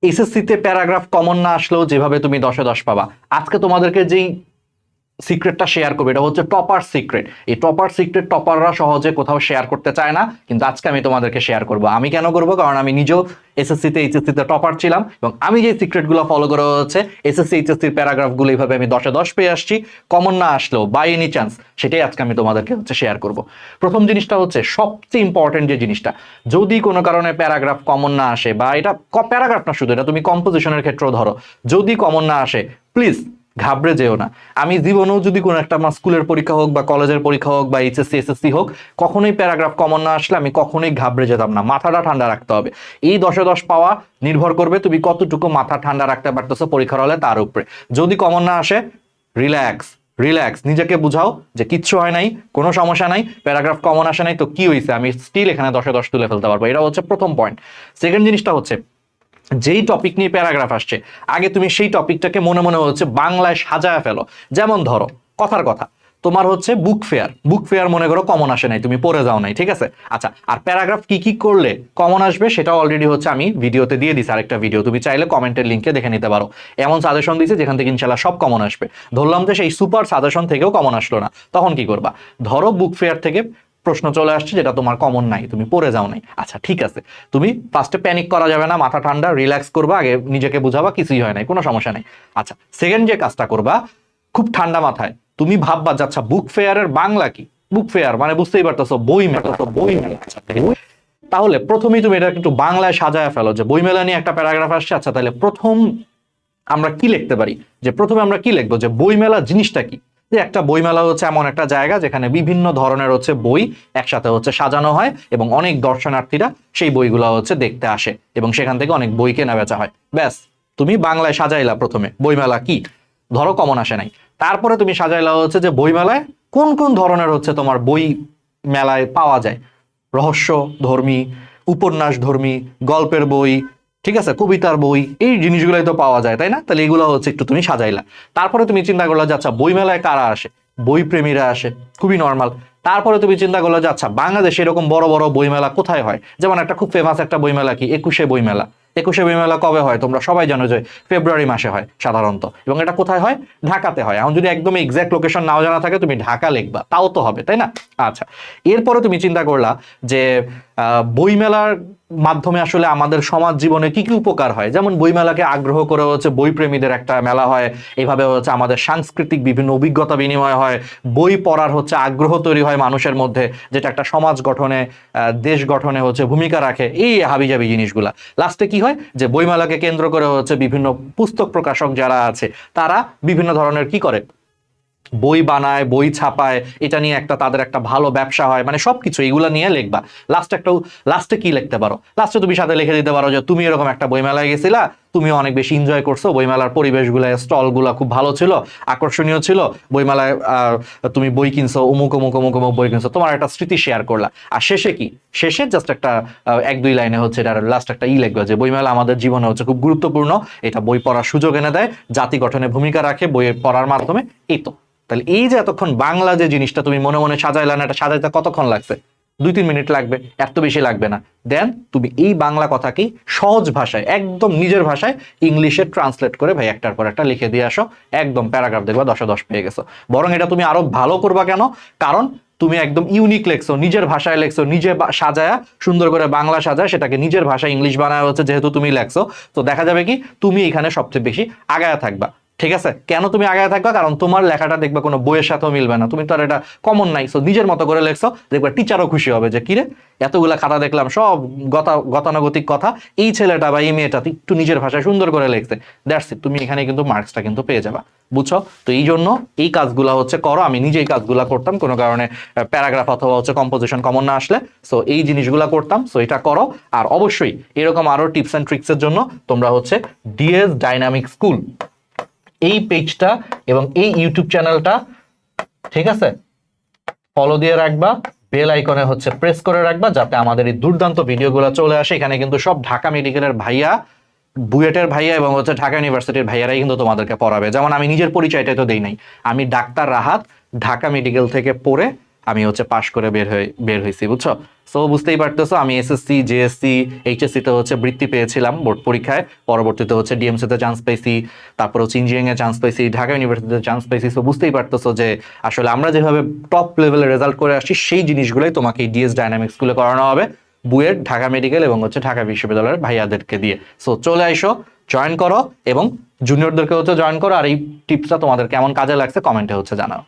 এসএসসিতে paragraph common না আসলেও যেভাবে তুমি 10-এ 10 পাবা, আজকে তোমাদেরকে যেই সিক্রেটটা শেয়ার করবে এটা হচ্ছে টপার সিক্রেট। এই টপার সিক্রেট টপাররা সহজে কোথাও শেয়ার করতে চায় না, কিন্তু আজকে আমি তোমাদেরকে শেয়ার করব। আমি কেন করব? কারণ আমি নিজেও এসএসসিতে এইচএসসিতে টপার ছিলাম, এবং আমি যে সিক্রেটগুলো ফলো করে হচ্ছে এসএসসি এইচএসসির প্যারাগ্রাফগুলো এইভাবে আমি 10-এ 10 পেয়ে আসছি, কমন না আসলেও বাই এনি চান্স, সেটাই আজকে আমি তোমাদেরকে হচ্ছে শেয়ার করব। প্রথম জিনিসটা হচ্ছে সবচেয়ে ইম্পর্টেন্ট যে জিনিসটা, যদি কোনো কারণে প্যারাগ্রাফ কমন না আসে, বা এটা প্যারাগ্রাফ না শুধু, এটা তুমি কম্পোজিশনের ক্ষেত্রেও ধরো, যদি কমন না আসে প্লিজ ঘাবড়ে যেও না। আমি জীবনেও যদি কোনো একটা আমার স্কুলের পরীক্ষা হোক বা কলেজের পরীক্ষা হোক বা এইচএসসি এসএসসি হোক, কখনোই প্যারাগ্রাফ কমন না আসলে আমি কখনোই ঘাবড়ে যেতাম না। মাথাটা ঠান্ডা রাখতে হবে। এই 10-এ 10 পাওয়া নির্ভর করবে তুমি কতটুকু মাথা ঠান্ডা রাখতে পারতেছো পরীক্ষার হলে তার উপরে। যদি কমন না আসে, রিল্যাক্স রিল্যাক্স, নিজেকে বুঝাও যে কিচ্ছু হয় নাই, কোনো সমস্যা নাই, প্যারাগ্রাফ কমন আসে নাই তো কি হয়েছে, আমি স্টিল এখানে 10-এ 10 তুলে ফেলতে পারবো। এটা হচ্ছে প্রথম পয়েন্ট। সেকেন্ড জিনিসটা হচ্ছে, যেই টপিক নিয়ে প্যারাগ্রাফ আসছে, আগে তুমি সেই টপিকটাকে মনে মনে হচ্ছে বাংলায় সাজায় ফেলো। যেমন ধরো, কথার কথা, তোমার হচ্ছে বুক ফেয়ার মনে করো কমন আসে নাই, তুমি পড়ে যাও নাই, ঠিক আছে? আচ্ছা, আর প্যারাগ্রাফ কি কি করলে কমন আসবে সেটা অলরেডি হচ্ছে আমি ভিডিওতে দিয়ে দিছি, আরেকটা ভিডিও, তুমি চাইলে কমেন্টের লিঙ্কে দেখে নিতে পারো। এমন সাজেশন দিয়েছে যেখান থেকে ইনশাল্লাহ সব কমন আসবে। ধরলাম যে সেই সুপার সাজেশন থেকেও কমন আসলো না, তখন কি করবা? ধরো বুক ফেয়ার থেকে প্রশ্ন চলে আসছে যেটা তোমার কমন নাই, তুমি পড়ে যাও নাই। আচ্ছা ঠিক আছে, তুমি ফার্স্টে প্যানিক করা যাবে না, মাথা ঠান্ডা, রিল্যাক্স করবা, আগে নিজেকে বুঝাবা কিছুই হয় নাই, কোনো সমস্যা নাই। আচ্ছা, সেকেন্ড যে কাজটা করবা, খুব ঠান্ডা মাথায় তুমি ভাববা যে আচ্ছা বুক ফেয়ারের বাংলা কি। বুক ফেয়ার মানে বুঝতেই পারতেছো বই মেলা, তো বই মেলা। আচ্ছা, তাহলে প্রথমেই তুমি এটা একটু বাংলায় সাজায় ফেলো যে বই মেলা নিয়ে একটা প্যারাগ্রাফ আসছে। আচ্ছা, তাহলে প্রথম আমরা কি লিখতে পারি? যে প্রথমে আমরা কি লিখবো, যে বইমেলা জিনিসটা কি। যে একটা বইমেলা হচ্ছে এমন একটা জায়গা যেখানে বিভিন্ন ধরনের হচ্ছে বই একসাথে হচ্ছে সাজানো হয়, এবং অনেক দর্শনার্থীরা সেই বইগুলো হচ্ছে দেখতে আসে, এবং সেখান থেকে অনেক বই কেনা বেচা হয়। ব্যাস, তুমি বাংলায় সাজাইলা প্রথমে বইমেলা কি, ধরো কমন আসে নাই। তারপরে তুমি সাজাইলা হচ্ছে যে বইমেলায় কোন কোন ধরনের হচ্ছে তোমার বই মেলায় পাওয়া যায়। রহস্য ধর্মী, উপন্যাস ধর্মী, গল্পের বই, ঠিক আছে, কবিতার বই, এই জিনিসগুলোই তো পাওয়া যায়, তাই না? তাহলে এগুলো হচ্ছে একটু তুমি সাজাইলা। তারপরে তুমি চিন্তা করলা যে আচ্ছা বই মেলায় কারা আসে, বই প্রেমীরা আসে, খুবই নর্মাল। তারপরে তুমি চিন্তা করলা যে আচ্ছা বাংলাদেশে এরকম বড় বড় বইমেলা কোথায় হয়। যেমন একটা খুব ফেমাস একটা বইমেলা কি, 21শে বইমেলা। 21শে বইমেলা কবে হয় তোমরা সবাই জানো, যে ফেব্রুয়ারি মাসে হয় সাধারণত, এবং এটা কোথায় হয়? ঢাকাতে হয়। এখন যদি একদম এক্সাক্ট লোকেশন নাও জানা থাকে, তুমি ঢাকা লিখবা, তাও তো হবে, তাই না? আচ্ছা, এরপরে তুমি চিন্তা করলা যে বইমেলার মাধ্যমে আসলে আমাদের সমাজ জীবনে কি কি উপকার হয়। যেমন বইমেলাকে আগ্রহ করে হচ্ছে বই প্রেমীদের একটা মেলা হয়, এইভাবে হচ্ছে আমাদের সাংস্কৃতিক বিভিন্ন অভিজ্ঞতা বিনিময় হয়, বই পড়ার হচ্ছে আগ্রহ তৈরি হয় মানুষের মধ্যে, যেটা একটা সমাজ গঠনে, দেশ গঠনে হচ্ছে ভূমিকা রাখে, এই হাবিজাবি জিনিসগুলা। লাস্টে কি হয়, যে বইমেলাকে কেন্দ্র করে হচ্ছে বিভিন্ন পুস্তক প্রকাশক যারা আছে তারা বিভিন্ন ধরনের কি করে, বই বানায়, বই ছাপায়, এটা নিয়ে একটা তাদের একটা ভালো ব্যবসা হয়, মানে সবকিছু এইগুলা নিয়ে লিখবা। লাস্টে কি লিখতে পারো? লাস্টে তুমি সাথে লিখে দিতে পারো যে তুমি এরকম একটা বইমেলায় গেছিলা, তুমি অনেক বেশি এনজয় করছো, বইমেলার পরিবেশগুলো, স্টলগুলো খুব ভালো ছিল, আকর্ষণীয় ছিল, বইমেলায় তুমি বই কিনছো, অমুক অমুক অমুক অমুক বই কিনছো, তোমার একটা স্মৃতি শেয়ার করলা। আর শেষে কি, শেষে জাস্ট একটা 1-2 লাইনে হচ্ছে এটা লাস্ট একটা লিখবে যে বইমেলা আমাদের জীবনে হচ্ছে খুব গুরুত্বপূর্ণ, এটা বই পড়ার সুযোগ এনে দেয়, জাতি গঠনে ভূমিকা রাখে বই পড়ার মাধ্যমে, এই তো। তাহলে এই যে এতক্ষণ বাংলা যে জিনিসটা তুমি মনে মনে সাজাইলা না, এটা সাজাইতে কতক্ষণ লাগছে? 2-3 মিনিট লাগবে, এত বেশি লাগবে না। দেন তুমি এই বাংলা কথাকেই সহজ ভাষায়, একদম নিজের ভাষায় ইংলিশে ট্রান্সলেট করে ভাই একটার পর একটা লিখে দিয়ে আসো, একদম প্যারাগ্রাফ দেখবা 10-এ 10 পেয়ে গেছো। বরং এটা তুমি আরো ভালো করবা। কেন? কারণ তুমি একদম ইউনিক লেখছো, নিজের ভাষায় লেখছো, নিজে সাজায়া সুন্দর করে বাংলা সাজায় সেটাকে নিজের ভাষায় ইংলিশ বানায় হচ্ছে, যেহেতু তুমি লেখছো, তো দেখা যাবে কি তুমি এখানে সবচেয়ে বেশি আগায়া থাকবা। ঠিক আছে? কেন তুমি আগায় থাকবা? কারণ তোমার লেখাটা দেখবা কোনো বইয়ের সাথেও মিলবে না, তুমি তো আর এটা কমন নাই, সো নিজের মতো করে লেখছো, দেখবা টিচারও খুশি হবে যে কিরে এতগুলা খাতা দেখলাম সব গতানুগতিক কথা, এই ছেলেটা বা এই মেয়েটা একটু নিজের ভাষায় সুন্দর করে লিখছে, দ্যাটস ইট, তুমি এখানে কিন্তু মার্কসটা কিন্তু পেয়ে যাবা। বুঝছো? তো এই জন্য এই কাজগুলা হচ্ছে করো। আমি নিজে এই কাজগুলা করতাম কোনো কারণে প্যারাগ্রাফ অথবা হচ্ছে কম্পোজিশন কমন না আসলে, সো এই জিনিসগুলা করতাম, সো এটা করো। আর অবশ্যই এরকম আরো টিপস অ্যান্ড ট্রিক্সের জন্য তোমরা হচ্ছে ডিএস ডাইনামিক স্কুল এই পেজটা এবং এই ইউটিউব চ্যানেলটা, ঠিক আছে, ফলো দিয়ে রাখবা, বেল আইকনে হচ্ছে প্রেস করে রাখবা, যাতে আমাদের এই দুর্দান্ত ভিডিওগুলো চলে আসে। এখানে কিন্তু সব ঢাকা মেডিকেলের ভাইয়া, বুয়েটের ভাইয়া এবং হচ্ছে ঢাকা ইউনিভার্সিটির ভাইয়ারাই কিন্তু তোমাদেরকে পড়াবে। যেমন আমি নিজের পরিচয়টাই তো দেই নাই, আমি ডাক্তার রাহাত, ঢাকা মেডিকেল থেকে পড়ে আমি হচ্ছে পাশ করে বের হয়েছি, বুঝছো? সো বুঝতেই পারতেছো, আমি এসএসসি, জেএসসি, এইচএসসি তে হচ্ছে বৃত্তি পেয়েছিলাম বোর্ড পরীক্ষায়, পরবর্তীতে হচ্ছে ডিএমসি তে চান্স পেয়েছি, তারপর হচ্ছে ইঞ্জিনিয়ারিং এ চান্স পেয়েছি, ঢাকা ইউনিভার্সিটিতে চান্স পেয়েছি। সো বুঝতেই পারতেছো যে আসলে আমরা যেভাবে টপ লেভেলে রেজাল্ট করে আসছি সেই জিনিসগুলোই তোমাকে ডিএস ডাইনামিক্স স্কুলে করানো হবে, বুয়েট, ঢাকা মেডিকেল এবং হচ্ছে ঢাকা বিশ্ববিদ্যালয়ের ভাইয়াদেরকে দিয়ে। সো চলে আইসো, জয়েন করো এবং জুনিয়রদেরকে হচ্ছে জয়েন করো। আর এই টিপসটা তোমাদের কেমন কাজে লাগছে কমেন্টে হচ্ছে জানাও।